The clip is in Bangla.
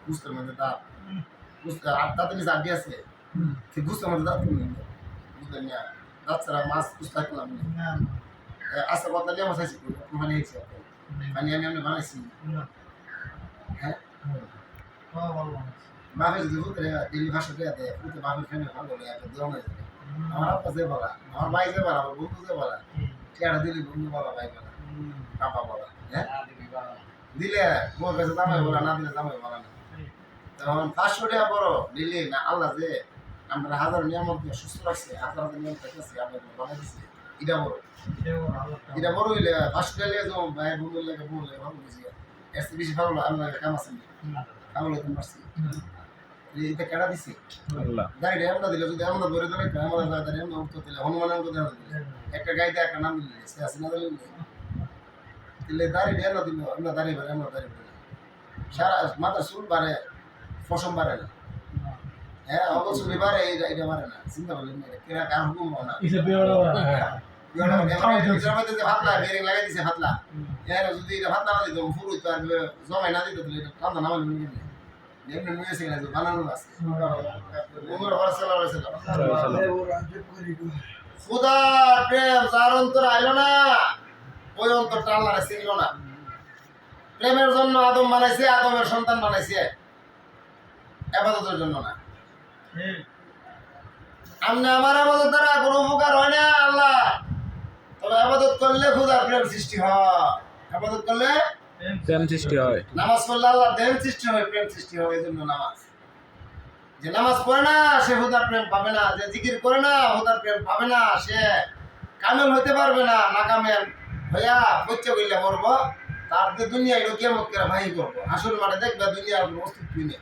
গুস্তের মধ্যে দাঁত গুস্ত আর দাঁতের নিচে আড্ডি আছে সেই গুস্তের মধ্যে দাঁত নেই বুঝলেন না দাঁত ছাড়া মাছ গুস্ত রাখলাম আস্তে কথা নিয়ে আমার চাইছি মানে হয়েছে মানে আমি বানাইছি হ্যাঁ বাপের যদি হতে ডেলি 500 টাকা দেয় ফুটে বাপের ফ্যানে ভালো হলে একটা দেওয়া হয়ে যাবে আমার আপা যে বলা আমার ভাই যে বলা আমার বন্ধু যে বলা টাকা দিলি বন্ধু বলা ভাই বলা আপা বলা হ্যাঁ দিলে মোর কাছে দামাই বলা না দিলে দামাই বলা না তখন 500 টাকা বড় দিলি না আল্লাহ যে আমরা হাজার নিয়ামত দিয়ে সুস্থ রাখছে হাজার হাজার নিয়ম থাকতেছে আমরা বানাই দিচ্ছি এটা বড় হইলে 500 টাকা লেগে যাবো ভাই বন্ধুর লেগে বললে ভালো বুঝি এর বেশি ভালো আল্লাহ কাম আছে কামলে তুমি পারছি এটা কেডা দিছি আল্লাহ গাইডে আমরা দিলে যদি আমরা ধরে ধরে আমরা যাই আমরা উঠতে দিলে হনুমানের মতো দেওয়া দিলে একটা গাইডে একটা নাম দিলে সে আছে না দিলে দিলে দাড়ি দেয়া না দিল আমরা দাড়ি বাড়ে আমরা দাড়ি বাড়ে সারা মাথা চুল বাড়ে ফসম বাড়ে না হ্যাঁ অবশ্যই বাড়ে এটা বাড়ে না চিন্তা করলেন কেনা কার হুকুম না ভাতলা বেরিং লাগাই দিছে ভাতলা এর যদি এটা ভাতলা না দিত ফুল হইতো আর জমাই না দিত তাহলে এটা ঠান্ডা নামাল নিয়ে নেবে এমনি নিয়ে এসে গেছে বানানো আছে বন্ধুরা ভালো খুদা প্রেম যার অন্তর আইলো না ওই অন্তরটা আল্লাহরে চিনল না প্রেমের জন্য আদম বানাইছে আদমের সন্তান বানাইছে ইবাদতের জন্য না আমনে আমার ইবাদত দ্বারা কোনো উপকার হয় না আল্লাহ তবে ইবাদত করলে খুদার প্রেম সৃষ্টি হয় ইবাদত করলে প্রেম সৃষ্টি হয় নামাজ পড়লে আল্লাহ প্রেম সৃষ্টি হয় প্রেম সৃষ্টি হয় এজন্য নামাজ যে নামাজ পড়ে না সে খুদার প্রেম পাবে না যে জিকির করে না খুদার প্রেম পাবে না সে কামেল হতে পারবে না নাকামেল হইয়া বচ্চা কইলে মরবো তার দুনিয়া কিয়ামত করে ভাই করবো আসল মানে দেখবে দুনিয়ার কোনো অস্তিত্ব নেই